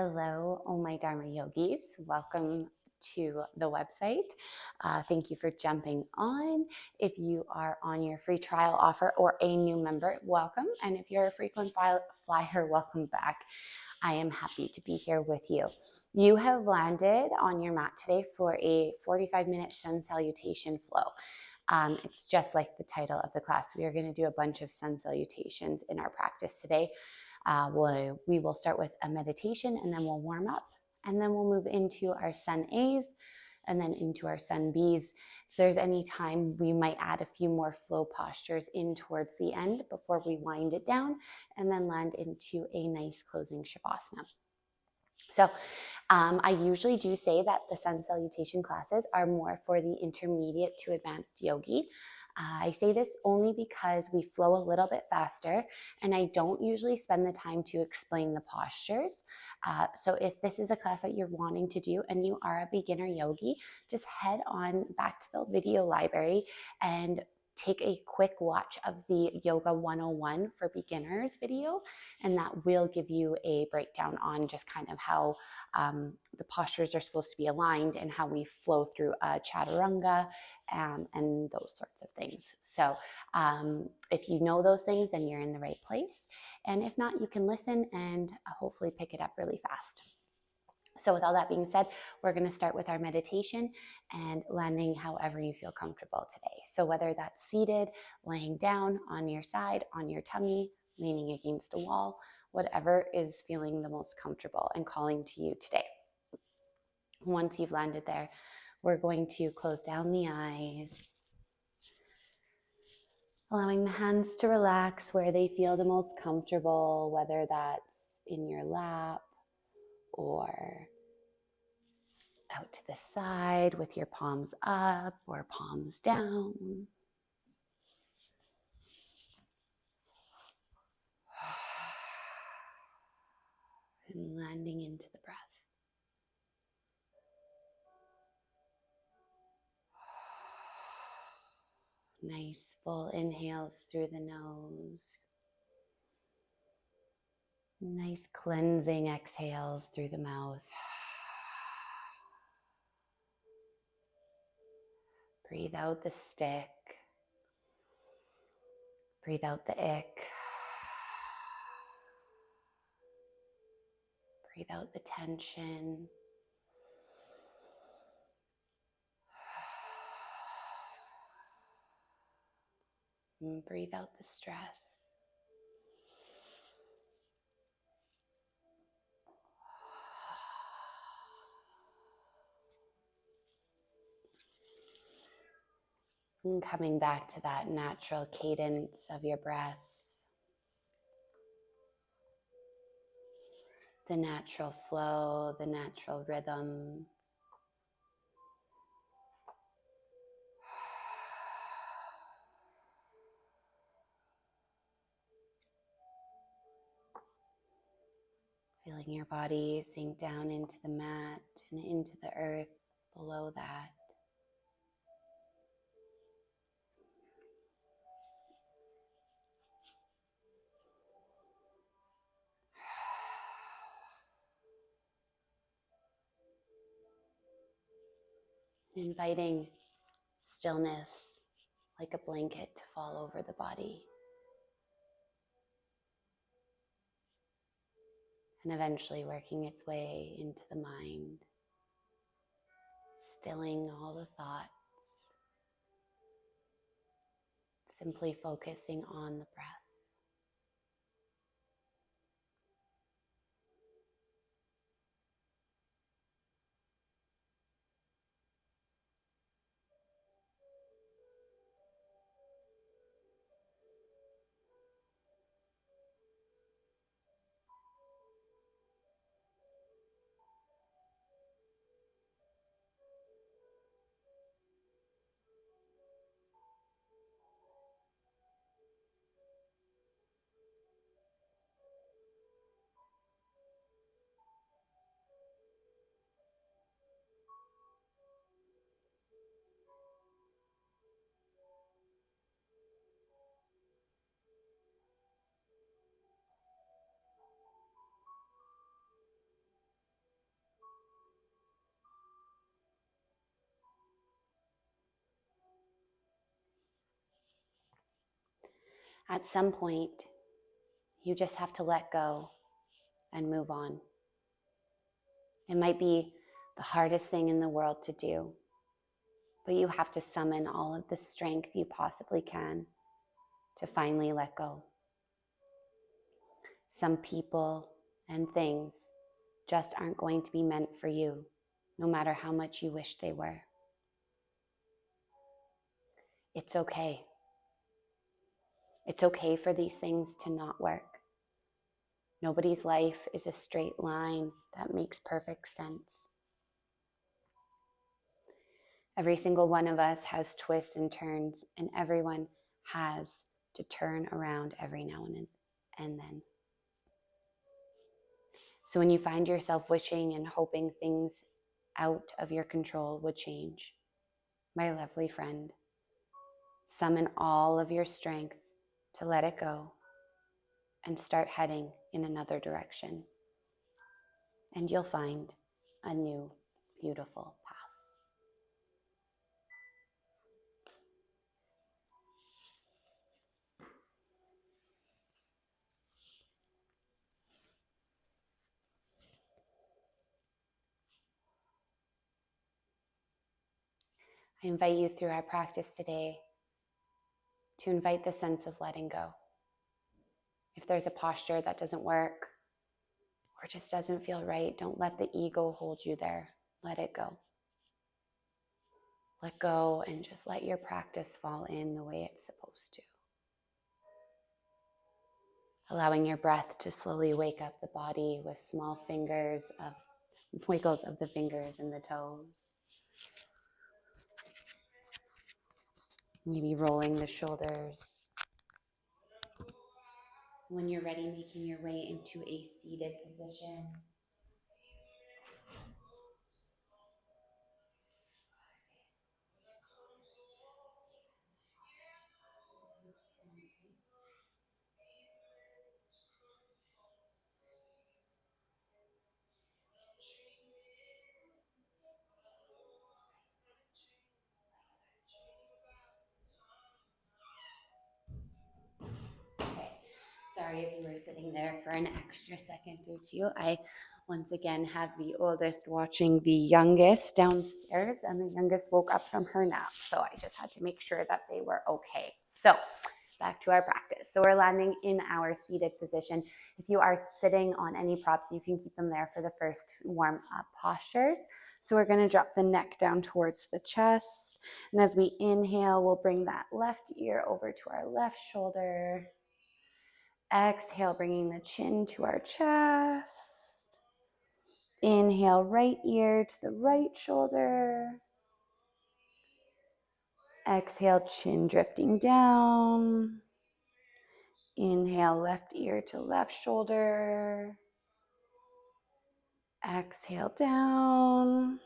Hello, oh my Dharma yogis. Welcome to the website. Thank you for jumping on. If you are on your free trial offer or a new member, welcome. And if you're a frequent flyer, welcome back. I am happy to be here with you. You have landed on your mat today for a 45-minute sun salutation flow. It's just like the title of the class. We are going to do a bunch of sun salutations in our practice today. We will start with a meditation and then we'll warm up and then we'll move into our sun A's and then into our sun B's. If there's any time, we might add a few more flow postures in towards the end before we wind it down and then land into a nice closing Shavasana. So I usually do say that the sun salutation classes are more for the intermediate to advanced yogi. I say this only because we flow a little bit faster and I don't usually spend the time to explain the postures. So if this is a class that you're wanting to do and you are a beginner yogi, just head on back to the video library and take a quick watch of the Yoga 101 for beginners video, and that will give you a breakdown on just kind of how the postures are supposed to be aligned and how we flow through a chaturanga and those sorts of things. So if you know those things, then you're in the right place. And if not, you can listen and hopefully pick it up really fast. So with all that being said, we're going to start with our meditation and landing however you feel comfortable today. So whether that's seated, laying down, on your side, on your tummy, leaning against a wall, whatever is feeling the most comfortable and calling to you today. Once you've landed there, we're going to close down the eyes, allowing the hands to relax where they feel the most comfortable, whether that's in your lap or out to the side with your palms up or palms down. And landing into the breath. Nice full inhales through the nose. Nice cleansing exhales through the mouth. Breathe out the stick. Breathe out the ick. Breathe out the tension. And breathe out the stress. And coming back to that natural cadence of your breath, the natural flow, the natural rhythm. Feeling your body sink down into the mat and into the earth below that. Inviting stillness like a blanket to fall over the body. And eventually working its way into the mind, stilling all the thoughts, simply focusing on the breath. At some point, you just have to let go and move on. It might be the hardest thing in the world to do, but you have to summon all of the strength you possibly can to finally let go. Some people and things just aren't going to be meant for you, no matter how much you wish they were. It's okay. It's okay for these things to not work. Nobody's life is a straight line that makes perfect sense. Every single one of us has twists and turns, and everyone has to turn around every now and then. So when you find yourself wishing and hoping things out of your control would change, my lovely friend, summon all of your strength to let it go and start heading in another direction. And you'll find a new, beautiful path. I invite you through our practice today to invite the sense of letting go. If there's a posture that doesn't work or just doesn't feel right, don't let the ego hold you there. Let it go. Let go and just let your practice fall in the way it's supposed to. Allowing your breath to slowly wake up the body with small wiggles of the fingers and the toes. Maybe rolling the shoulders. When you're ready, making your way into a seated position. Okay, sorry if you were sitting there for an extra second or two. I once again have the oldest watching the youngest downstairs, and the youngest woke up from her nap. So I just had to make sure that they were okay. So back to our practice. So we're landing in our seated position. If you are sitting on any props, you can keep them there for the first warm up postures. So we're going to drop the neck down towards the chest. And as we inhale, we'll bring that left ear over to our left shoulder. Exhale, bringing the chin to our chest. Inhale, right ear to the right shoulder. Exhale, chin drifting down. Inhale, left ear to left shoulder. Exhale, down.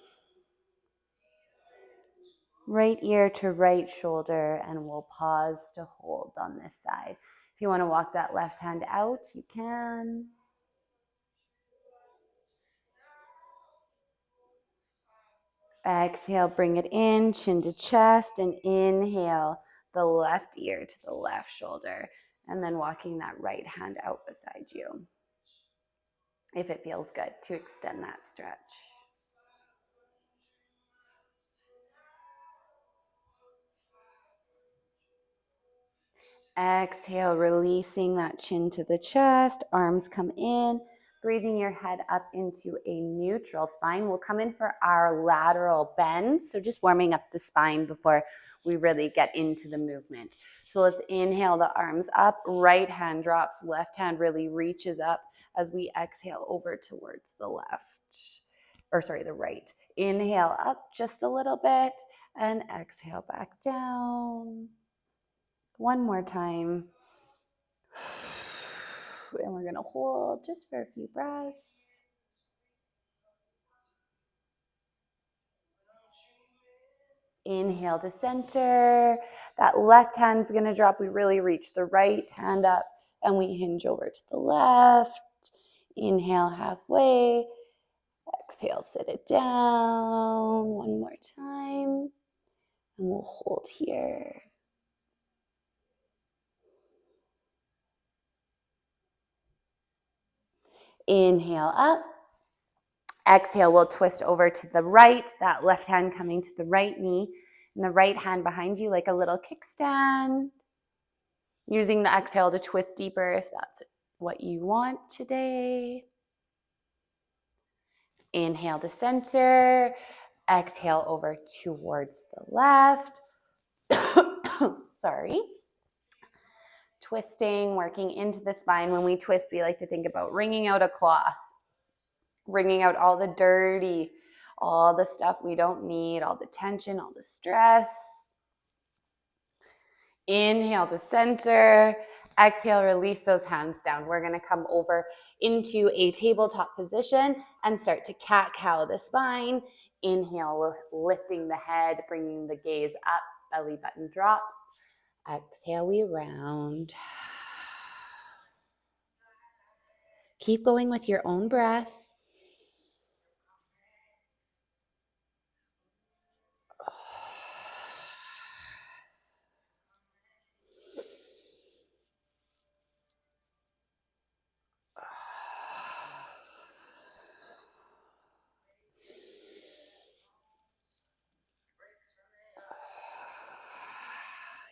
Right ear to right shoulder, and we'll pause to hold on this side. If you want to walk that left hand out, you can. Exhale, bring it in, chin to chest, and inhale the left ear to the left shoulder, and then walking that right hand out beside you. If it feels good to extend that stretch. Exhale, releasing that chin to the chest, arms come in, breathing your head up into a neutral spine. We'll come in for our lateral bend. So just warming up the spine before we really get into the movement. So let's inhale the arms up, right hand drops, left hand really reaches up as we exhale over towards the the right. Inhale up just a little bit and exhale back down. One more time. And we're going to hold just for a few breaths. Inhale to center. That left hand's going to drop. We really reach the right hand up and we hinge over to the left. Inhale halfway. Exhale, sit it down. One more time. And we'll hold here. Inhale up. Exhale, we'll twist over to the right, that left hand coming to the right knee, and the right hand behind you like a little kickstand. Using the exhale to twist deeper if that's what you want today. Inhale to center. Exhale over towards the left. Sorry. Twisting, working into the spine. When we twist, we like to think about wringing out a cloth, wringing out all the dirty, all the stuff we don't need, all the tension, all the stress. Inhale to center. Exhale, release those hands down. We're going to come over into a tabletop position and start to cat-cow the spine. Inhale, lifting the head, bringing the gaze up, belly button drops. Exhale, we round. Keep going with your own breath.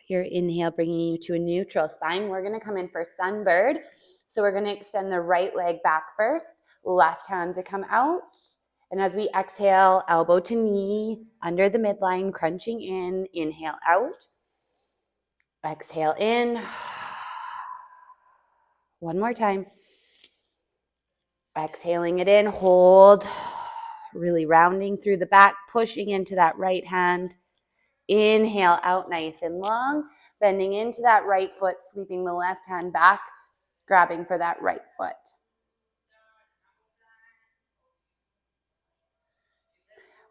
Your inhale bringing you to a neutral spine. We're going to come in for sunbird. So we're going to extend the right leg back first, left hand to come out. And as we exhale, elbow to knee, under the midline, crunching in. Inhale out. Exhale in. One more time. Exhaling it in, hold. Really rounding through the back, pushing into that right hand. Inhale out nice and long, bending into that right foot, sweeping the left hand back, grabbing for that right foot.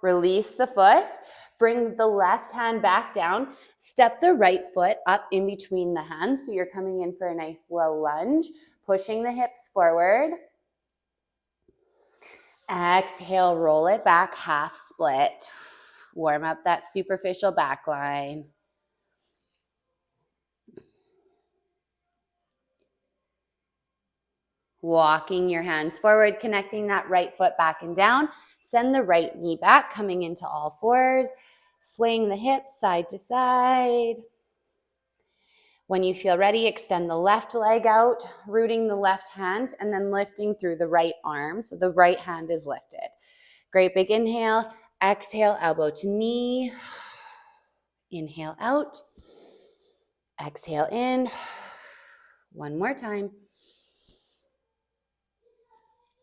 Release the foot, bring the left hand back down, step the right foot up in between the hands. So you're coming in for a nice low lunge, pushing the hips forward. Exhale, roll it back, half split. Warm up that superficial back line. Walking your hands forward, connecting that right foot back and down. Send the right knee back, coming into all fours. Swaying the hips side to side. When you feel ready, extend the left leg out, rooting the left hand, and then lifting through the right arm. So the right hand is lifted. Great big inhale. Exhale, elbow to knee. Inhale out. Exhale in. One more time.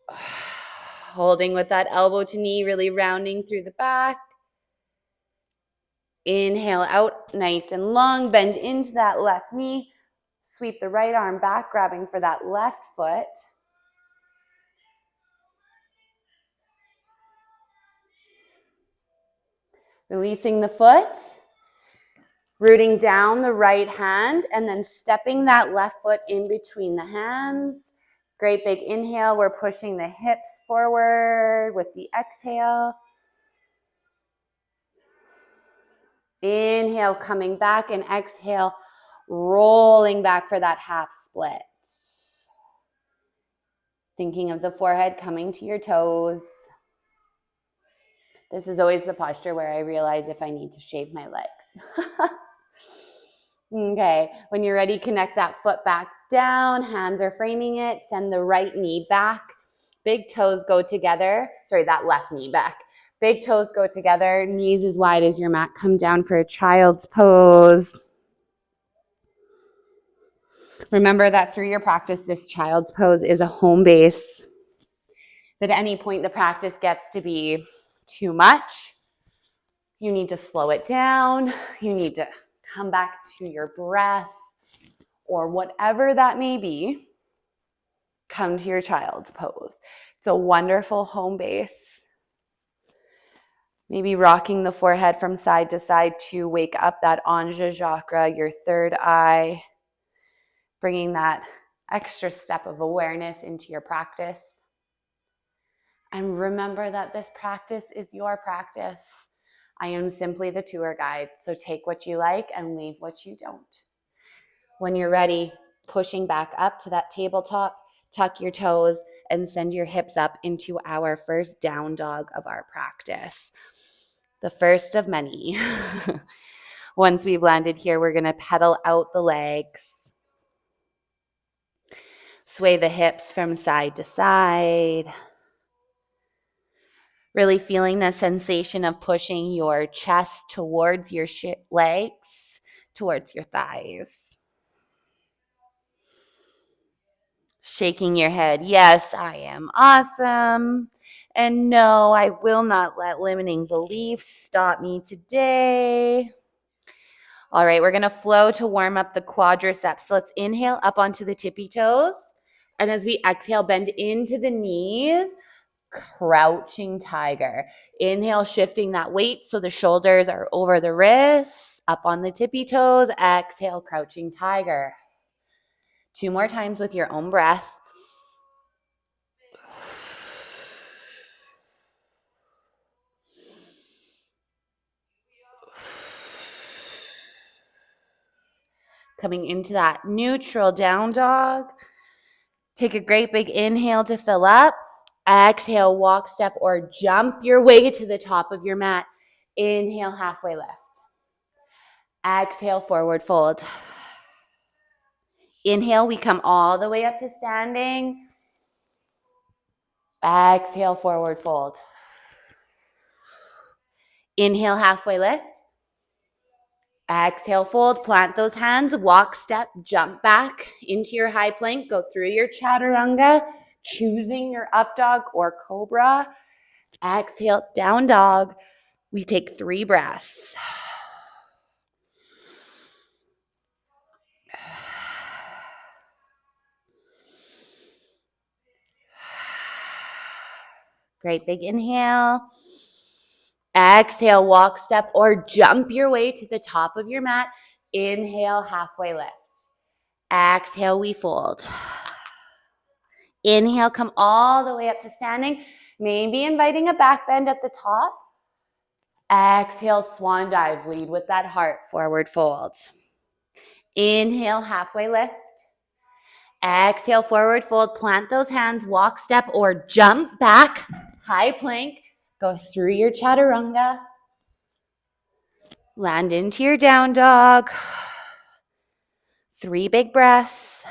Holding with that elbow to knee, really rounding through the back. Inhale out, nice and long. Bend into that left knee. Sweep the right arm back, grabbing for that left foot. Releasing the foot. Rooting down the right hand and then stepping that left foot in between the hands. Great big inhale. We're pushing the hips forward with the exhale. Inhale, coming back, and exhale, rolling back for that half split. Thinking of the forehead coming to your toes. This is always the posture where I realize if I need to shave my legs. Okay, when you're ready, connect that foot back down. Hands are framing it. Send the right knee back. Big toes go together. Sorry, that left knee back. Big toes go together. Knees as wide as your mat. Come down for a child's pose. Remember that through your practice, this child's pose is a home base. If at any point the practice gets to be too much, you need to slow it down. You need to come back to your breath or whatever that may be. Come to your child's pose. It's a wonderful home base. Maybe rocking the forehead from side to side to wake up that Anja chakra, your third eye. Bringing that extra step of awareness into your practice. And remember that this practice is your practice. I am simply the tour guide, so take what you like and leave what you don't. When you're ready, pushing back up to that tabletop, tuck your toes, and send your hips up into our first down dog of our practice. The first of many. Once we've landed here, we're going to pedal out the legs. Sway the hips from side to side. Really feeling the sensation of pushing your chest towards your legs, towards your thighs. Shaking your head, yes, I am awesome. And no, I will not let limiting beliefs stop me today. All right, we're going to flow to warm up the quadriceps. So let's inhale up onto the tippy toes. And as we exhale, bend into the knees, crouching tiger. Inhale, shifting that weight so the shoulders are over the wrists, up on the tippy toes. Exhale, crouching tiger. 2 more times with your own breath. Coming into that neutral down dog. Take a great big inhale to fill up. Exhale, walk, step, or jump your way to the top of your mat. Inhale, halfway lift. Exhale, forward fold. Inhale, we come all the way up to standing. Exhale, forward fold. Inhale, halfway lift. Exhale, fold, plant those hands, walk, step, jump back into your high plank, go through your chaturanga, choosing your up dog or cobra. Exhale, down dog. We take 3 breaths. Great big inhale. Exhale, walk, step, or jump your way to the top of your mat. Inhale, halfway lift. Exhale, we fold. Inhale, come all the way up to standing. Maybe inviting a back bend at the top. Exhale, swan dive. Lead with that heart, forward fold. Inhale, halfway lift. Exhale, forward fold. Plant those hands, walk, step, or jump back. High plank. Go through your chaturanga. Land into your down dog. 3 big breaths.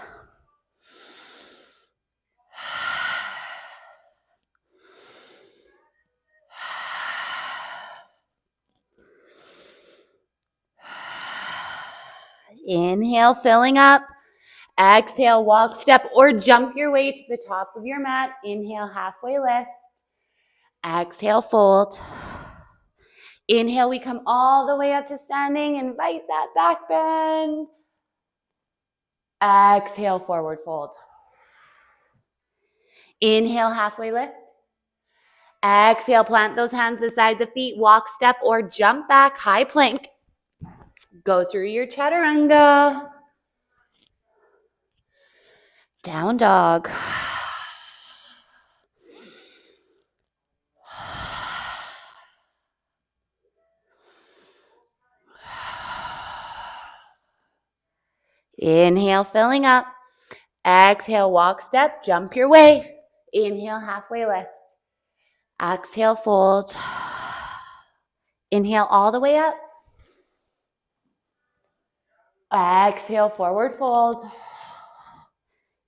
Inhale, filling up. Exhale, walk, step, or jump your way to the top of your mat. Inhale, halfway lift. Exhale, fold. Inhale, we come all the way up to standing. Invite that back bend. Exhale, forward fold. Inhale, halfway lift. Exhale, plant those hands beside the feet. Walk, step, or jump back. High plank. Go through your chaturanga. Down dog. Inhale, filling up. Exhale, walk, step, jump your way. Inhale, halfway lift. Exhale, fold. Inhale all the way up. Exhale, forward fold.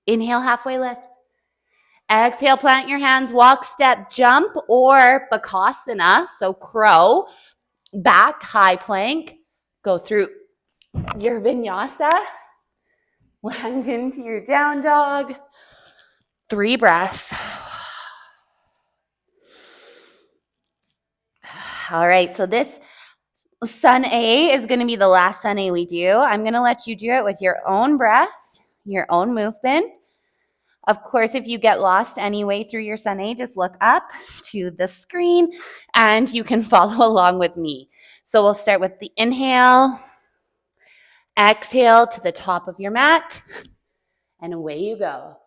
Inhale, halfway lift. Exhale, plant your hands, walk, step, jump, or Bakasana, so crow, back, high plank. Go through your vinyasa. Land into your down dog. 3 breaths. All right, so this Sun A is going to be the last Sun A we do. I'm going to let you do it with your own breath, your own movement. Of course, if you get lost anyway through your Sun A, just look up to the screen and you can follow along with me. So we'll start with the inhale, exhale to the top of your mat, and away you go.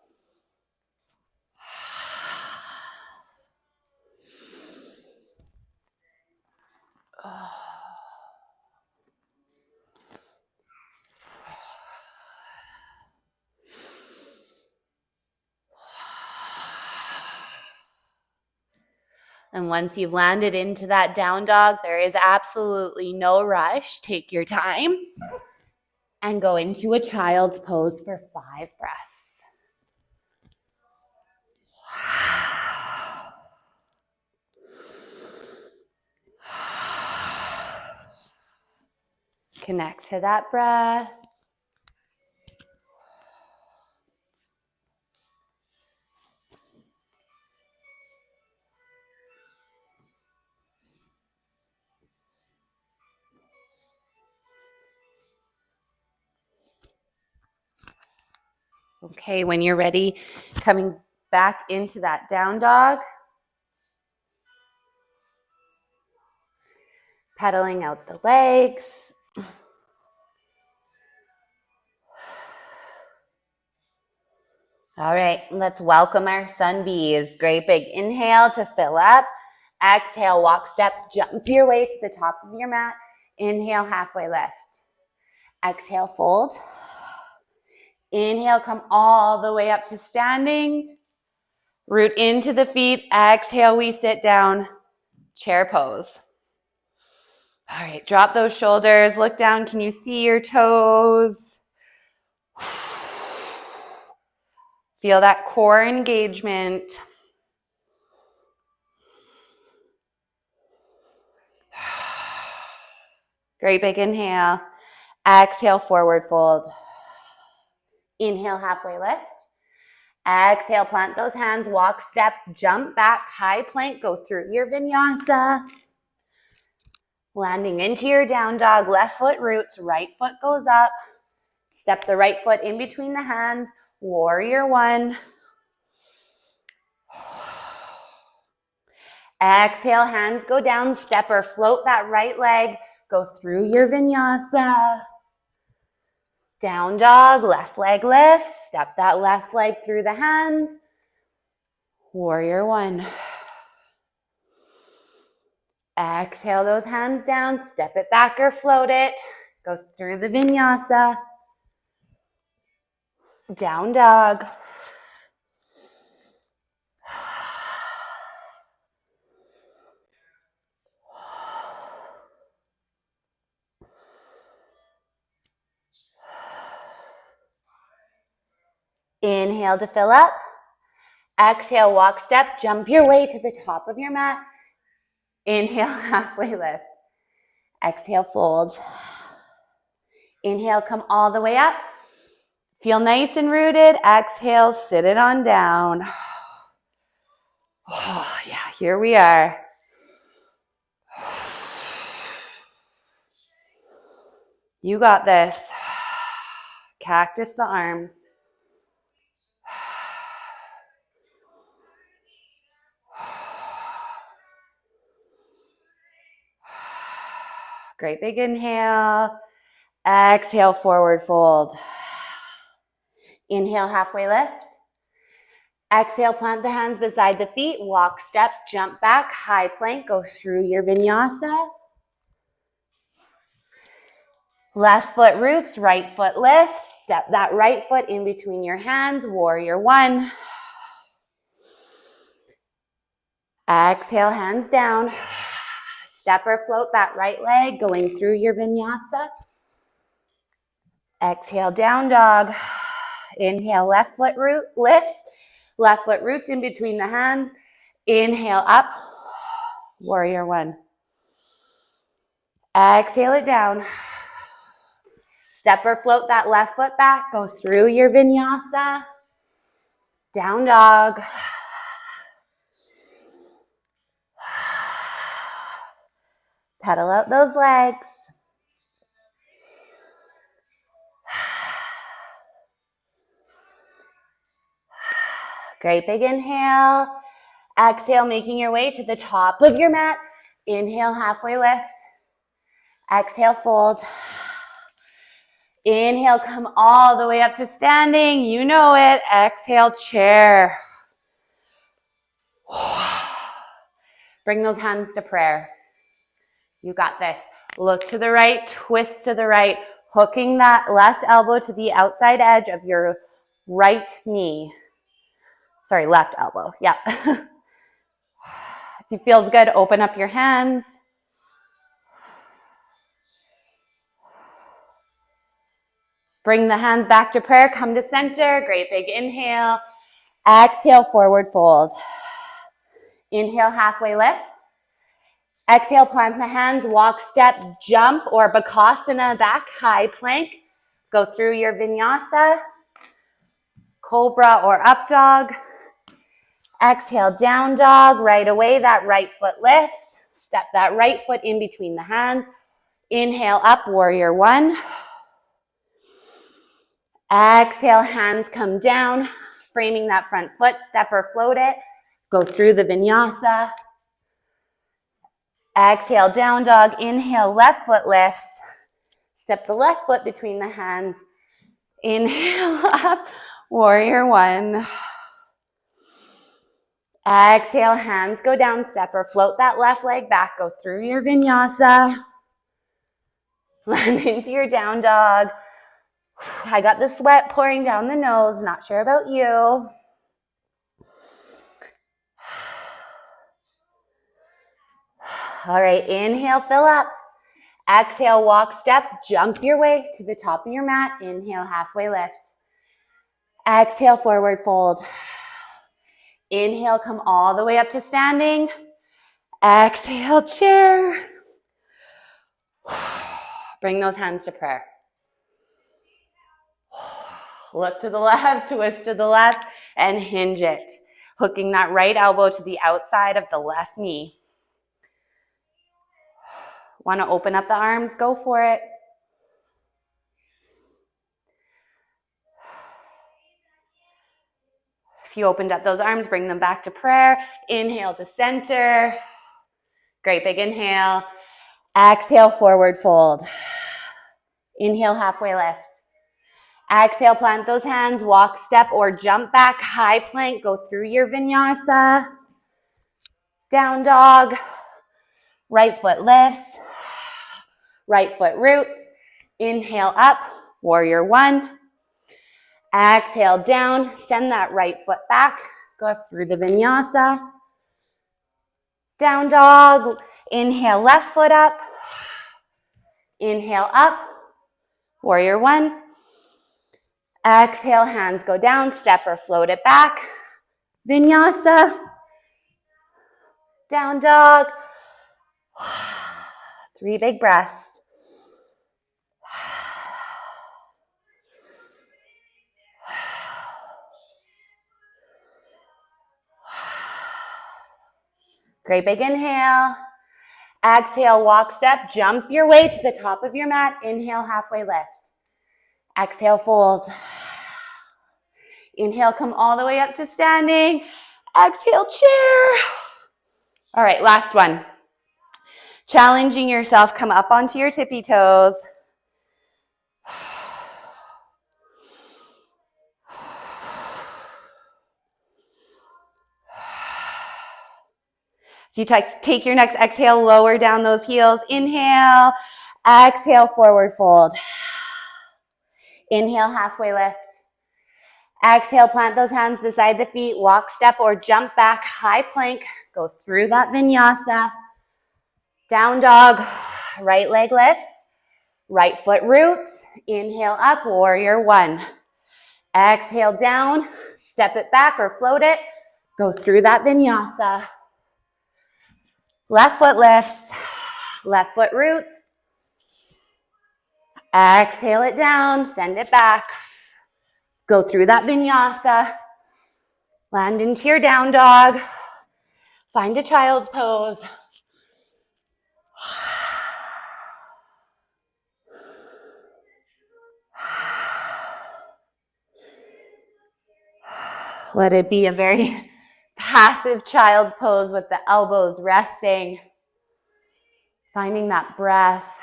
And once you've landed into that down dog, there is absolutely no rush. Take your time and go into a child's pose for 5 breaths. Connect to that breath. Okay, when you're ready, coming back into that down dog. Pedaling out the legs. All right, let's welcome our sun bees. Great big inhale to fill up. Exhale, walk, step, jump your way to the top of your mat. Inhale, halfway lift. Exhale, fold. Inhale, come all the way up to standing. Root into the feet. Exhale, we sit down. Chair pose. All right, drop those shoulders. Look down. Can you see your toes? Feel that core engagement. Great big inhale. Exhale, forward fold. Inhale, halfway lift. Exhale, plant those hands, walk, step, jump back, high plank, go through your vinyasa. Landing into your down dog, left foot roots, right foot goes up. Step the right foot in between the hands, warrior one. Exhale, hands go down, step or float that right leg, go through your vinyasa. Down dog, left leg lifts, step that left leg through the hands. Warrior one. Exhale those hands down, step it back or float it. Go through the vinyasa. Down dog. Inhale to fill up. Exhale, walk, step, jump your way to the top of your mat. Inhale, halfway lift. Exhale, fold. Inhale, come all the way up. Feel nice and rooted. Exhale, sit it on down. Oh, yeah, here we are. You got this. Cactus the arms. Great big inhale. Exhale, forward fold. Inhale, halfway lift. Exhale, plant the hands beside the feet. Walk, step, jump back, high plank. Go through your vinyasa. Left foot roots, right foot lifts. Step that right foot in between your hands. Warrior one. Exhale, hands down. Step or float that right leg, going through your vinyasa. Exhale, down dog. Inhale, left foot root lifts. Left foot roots in between the hands. Inhale up. Warrior one. Exhale it down. Step or float that left foot back. Go through your vinyasa. Down dog. Pedal out those legs. Great big inhale. Exhale, making your way to the top of your mat. Inhale, halfway lift. Exhale, fold. Inhale, come all the way up to standing. You know it. Exhale, chair. Bring those hands to prayer. You got this. Look to the right, twist to the right, hooking that left elbow to the outside edge of your right knee. Sorry, left elbow. Yeah. If it feels good, open up your hands. Bring the hands back to prayer. Come to center. Great big inhale. Exhale, forward fold. Inhale, halfway lift. Exhale, plant the hands, walk, step, jump, or Bakasana back, high plank. Go through your vinyasa, cobra or up dog. Exhale, down dog. Right away, that right foot lifts. Step that right foot in between the hands. Inhale up, warrior one. Exhale, hands come down, framing that front foot, step or float it. Go through the vinyasa. Exhale, down dog. Inhale, left foot lifts. Step the left foot between the hands. Inhale up, warrior one. Exhale, hands go down, step or float that left leg back. Go through your vinyasa. Land into your down dog. I got the sweat pouring down the nose. Not sure about you. All right, inhale, fill up. Exhale, walk, step, jump your way to the top of your mat. Inhale, halfway lift. Exhale, forward fold. Inhale, come all the way up to standing. Exhale, chair. Bring those hands to prayer. Look to the left, twist to the left, and hinge it. Hooking that right elbow to the outside of the left knee. Want to open up the arms? Go for it. If you opened up those arms, bring them back to prayer. Inhale to center. Great big inhale. Exhale, forward fold. Inhale, halfway lift. Exhale, plant those hands, walk, step, or jump back, high plank, go through your vinyasa. Down dog. Right foot lifts. Right foot roots. Inhale up, warrior one. Exhale down, send that right foot back. Go through the vinyasa. Down dog. Inhale, left foot up. Inhale up, warrior one. Exhale, hands go down, step or float it back. Vinyasa. Down dog. 3 big breaths. Great big inhale. Exhale, walk, step, jump your way to the top of your mat. Inhale, halfway lift. Exhale, fold. Inhale, come all the way up to standing. Exhale, chair. All right, last one. Challenging yourself, come up onto your tippy toes. So you take your next exhale, lower down those heels. Inhale, exhale, forward fold. Inhale, halfway lift. Exhale, plant those hands beside the feet. Walk, step, or jump back, high plank. Go through that vinyasa. Down dog, right leg lifts. Right foot roots. Inhale up, warrior one. Exhale down, step it back or float it. Go through that vinyasa. Left foot lifts, left foot roots. Exhale it down, send it back. Go through that vinyasa. Land into your down dog. Find a child's pose. Let it be a very passive child's pose with the elbows resting. Finding that breath.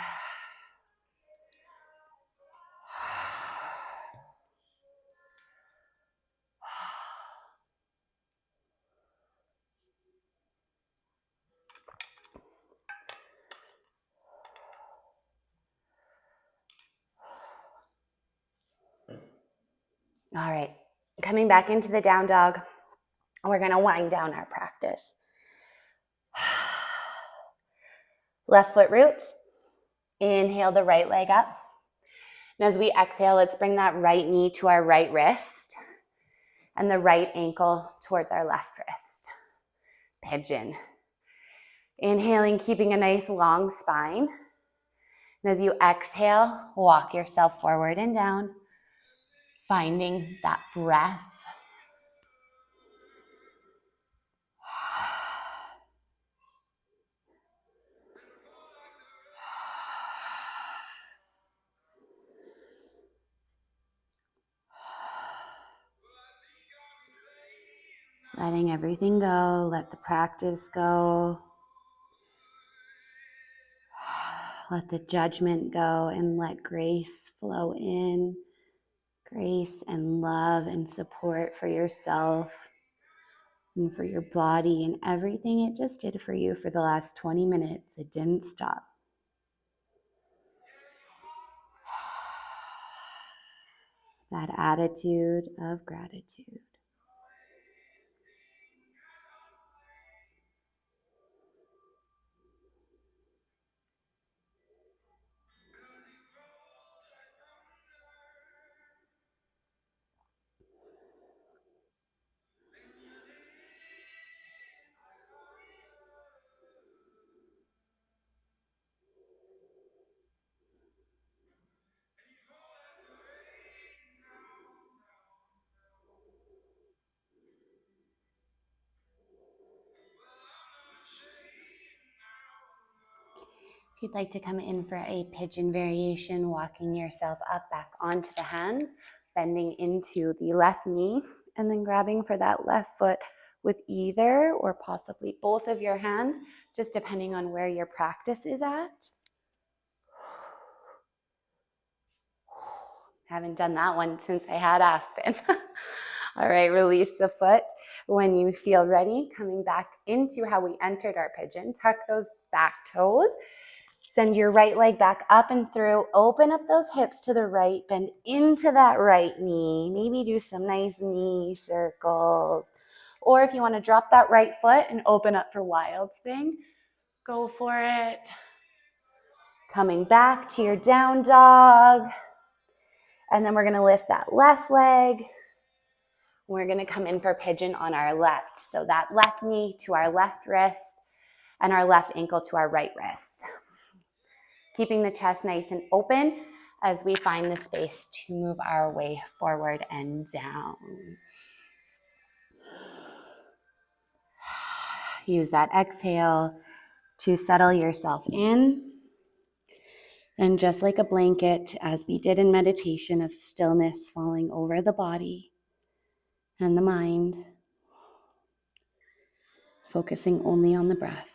All right, coming back into the down dog. We're going to wind down our practice. Left foot roots. Inhale the right leg up. And as we exhale, let's bring that right knee to our right wrist and the right ankle towards our left wrist. Pigeon. Inhaling, keeping a nice long spine. And as you exhale, walk yourself forward and down, finding that breath. Letting everything go, let the practice go. Let the judgment go and let grace flow in. Grace and love and support for yourself and for your body and everything it just did for you for the last 20 minutes. It didn't stop. That attitude of gratitude. If you'd like to come in for a pigeon variation, walking yourself up back onto the hands, bending into the left knee, and then grabbing for that left foot with either or possibly both of your hands, just depending on where your practice is at. Haven't done that one since I had Aspen. All right, release the foot when you feel ready, coming back into how we entered our pigeon. Tuck those back toes. Send your right leg back up and through. Open up those hips to the right. Bend into that right knee. Maybe do some nice knee circles. Or if you want to drop that right foot and open up for wild thing, go for it. Coming back to your down dog. And then we're going to lift that left leg. We're going to come in for pigeon on our left. So that left knee to our left wrist and our left ankle to our right wrist. Keeping the chest nice and open as we find the space to move our way forward and down. Use that exhale to settle yourself in. And just like a blanket, as we did in meditation, of stillness falling over the body and the mind, focusing only on the breath.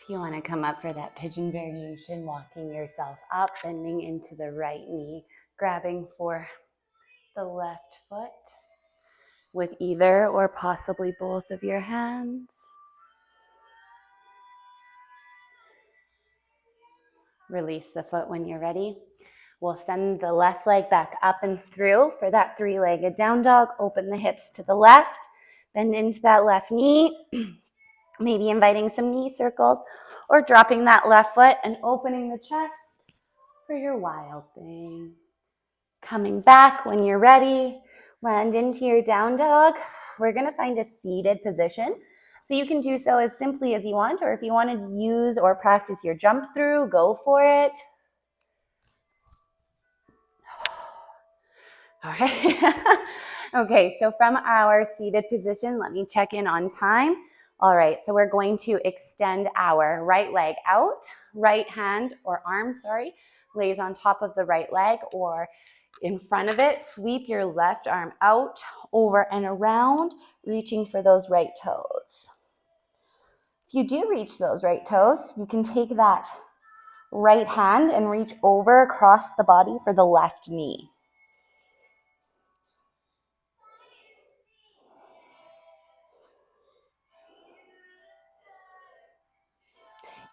If you want to come up for that pigeon variation, walking yourself up, bending into the right knee, grabbing for the left foot with either or possibly both of your hands. Release the foot when you're ready. We'll send the left leg back up and through for that three-legged down dog. Open the hips to the left, bend into that left knee. Maybe inviting some knee circles or dropping that left foot and opening the chest for your wild thing. Coming back when you're ready, land into your down dog. We're going to find a seated position. So you can do so as simply as you want, or if you want to use or practice your jump through, go for it. All right. Okay, so from our seated position, let me check in on time. All right, so we're going to extend our right leg out, right hand or arm, lays on top of the right leg or in front of it. Sweep your left arm out, over and around, reaching for those right toes. If you do reach those right toes, you can take that right hand and reach over across the body for the left knee.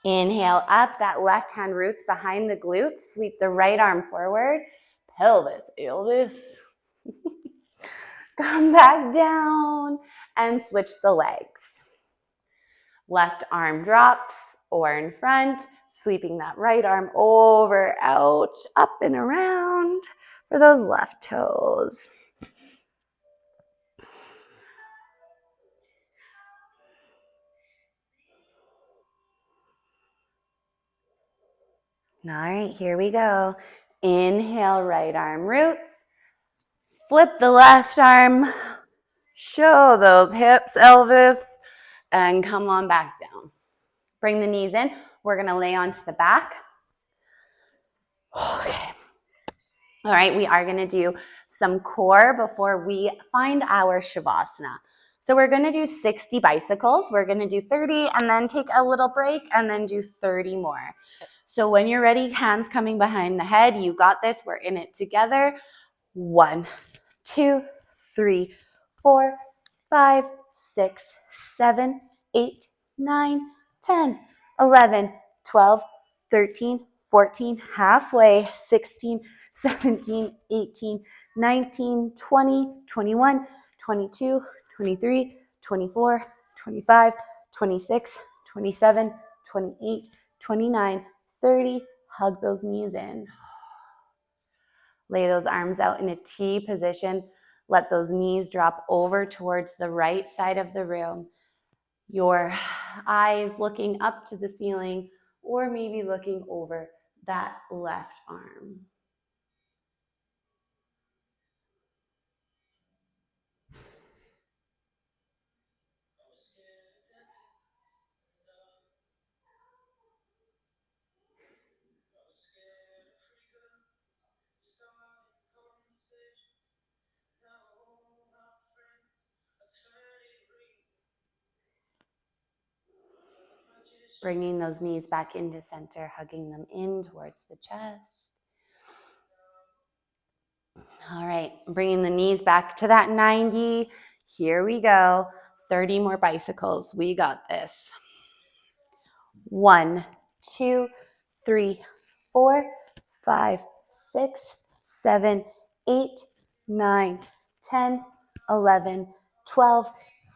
Inhale up, that left hand roots behind the glutes. Sweep the right arm forward. Pelvis, Elvis. Come back down and switch the legs. Left arm drops or in front, sweeping that right arm over, out, up and around for those left toes. All right, here we go. Inhale, right arm roots. Flip the left arm. Show those hips, Elvis. And come on back down. Bring the knees in. We're going to lay onto the back. Okay. All right, we are going to do some core before we find our Shavasana. So we're going to do 60 bicycles. We're going to do 30 and then take a little break and then do 30 more. So when you're ready, hands coming behind the head. You got this. We're in it together. 1, 2, 3, 4, 5, 6, 7, 8, 9, 10, 11, 12, 13, 14, halfway, 16, 17, 18, 19, 20, 21, 22, 23, 24, 25, 26, 27, 28, 29, 30. Hug those knees in. Lay those arms out in a T position. Let those knees drop over towards the right side of the room. Your eyes looking up to the ceiling or maybe looking over that left arm. Bringing those knees back into center, hugging them in towards the chest. All right, bringing the knees back to that 90. Here we go. 30 more bicycles. We got this. 1, 2, 3, 4, 5, 6, 7, 8, 9, 10, 11, 12,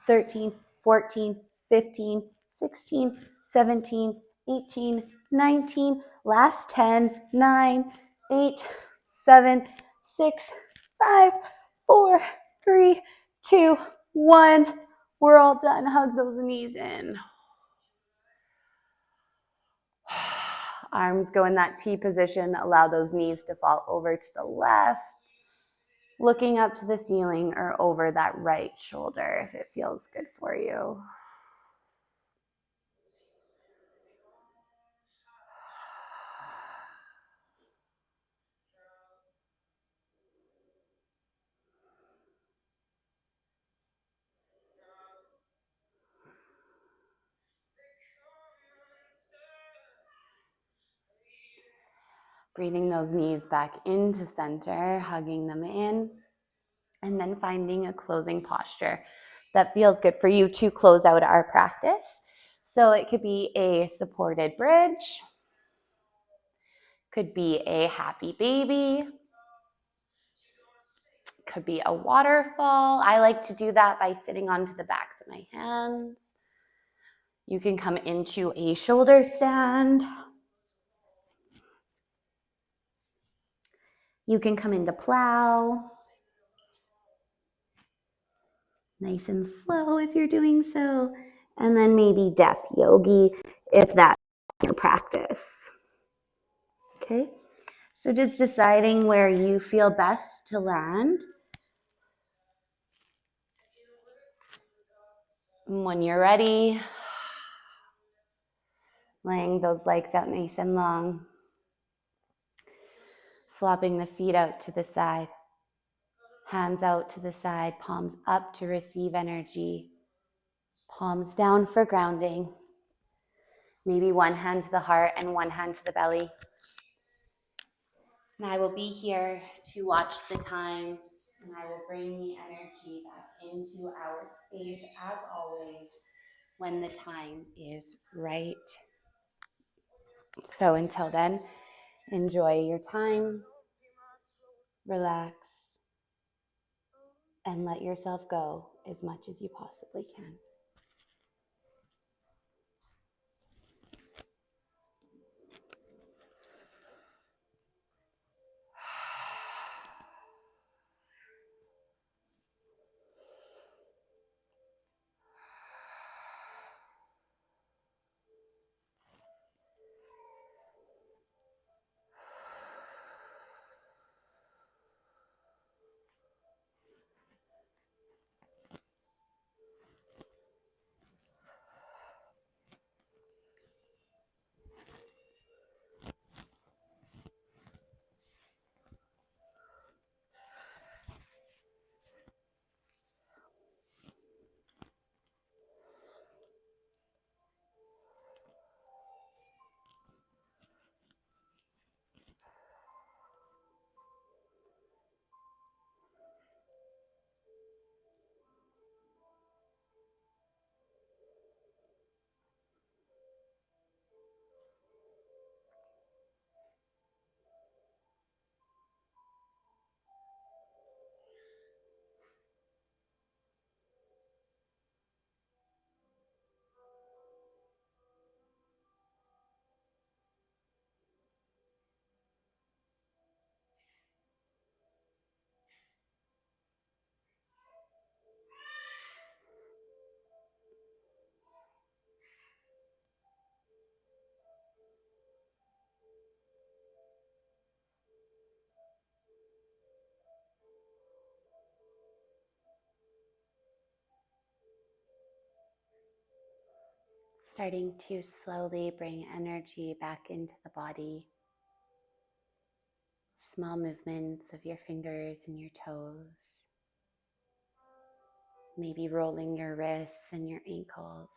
13, 14, 15, 16, 17, 18, 19, last 10, 9, 8, 7, 6, 5, 4, 3, 2, 1. We're all done. Hug those knees in. Arms go in that T position. Allow those knees to fall over to the left, looking up to the ceiling or over that right shoulder if it feels good for you. Breathing those knees back into center, hugging them in, and then finding a closing posture that feels good for you to close out our practice. So it could be a supported bridge, could be a happy baby, could be a waterfall. I like to do that by sitting onto the backs of my hands. You can come into a shoulder stand. You can come into plow. Nice and slow if you're doing so. and then maybe deaf yogi if that's your practice. Okay, so just deciding where you feel best to land. And when you're ready, laying those legs out nice and long, flopping the feet out to the side, hands out to the side, palms up to receive energy, palms down for grounding. Maybe one hand to the heart and one hand to the belly. And I will be here to watch the time, and I will bring the energy back into our space as always when the time is right. So until then, enjoy your time, relax, and let yourself go as much as you possibly can. Starting to slowly bring energy back into the body. Small movements of your fingers and your toes. Maybe rolling your wrists and your ankles.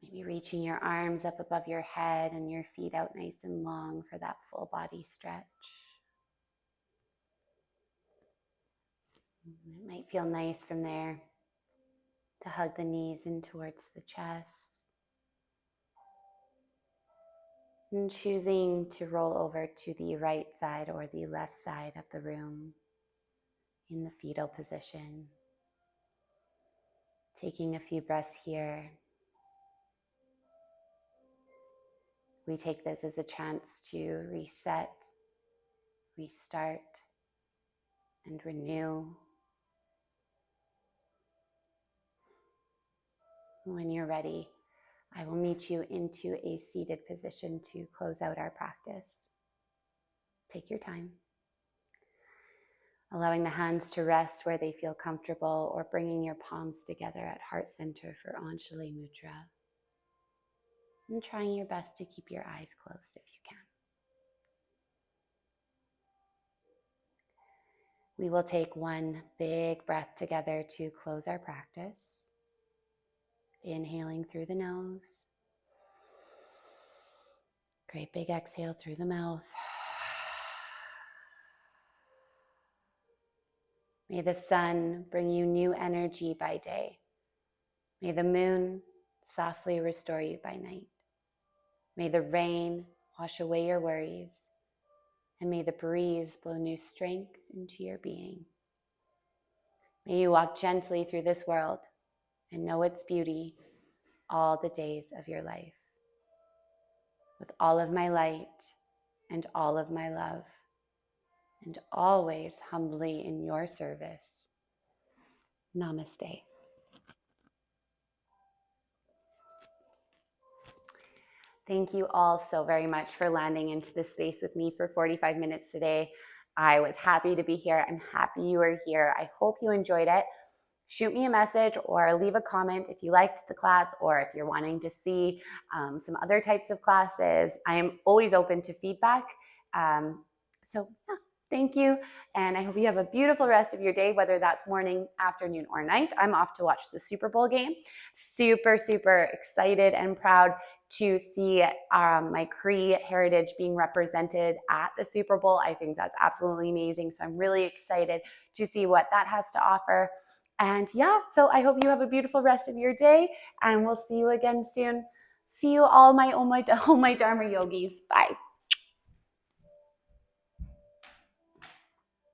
Maybe reaching your arms up above your head and your feet out nice and long for that full body stretch. It might feel nice from there to hug the knees in towards the chest. And choosing to roll over to the right side or the left side of the room in the fetal position. Taking a few breaths here. We take this as a chance to reset, restart, and renew. When you're ready, I will meet you into a seated position to close out our practice. Take your time. Allowing the hands to rest where they feel comfortable or bringing your palms together at heart center for Anjali Mudra. And trying your best to keep your eyes closed if you can. We will take one big breath together to close our practice. Inhaling through the nose. Great big exhale through the mouth. May the sun bring you new energy by day. May the moon softly restore you by night. May the rain wash away your worries. And may the breeze blow new strength into your being. May you walk gently through this world and know its beauty all the days of your life. With all of my light and all of my love, and always humbly in your service. Namaste. Thank you all so very much for landing into this space with me for 45 minutes today. I was happy to be here. I'm happy you were here. I hope you enjoyed it. Shoot me a message or leave a comment if you liked the class or if you're wanting to see some other types of classes. I am always open to feedback. So yeah, thank you. And I hope you have a beautiful rest of your day, whether that's morning, afternoon, or night. I'm off to watch the Super Bowl game. Super, super excited and proud to see my Cree heritage being represented at the Super Bowl. I think that's absolutely amazing. So I'm really excited to see what that has to offer. And yeah, so I hope you have a beautiful rest of your day, and we'll see you again soon. See you all my oh my Dharma yogis. Bye.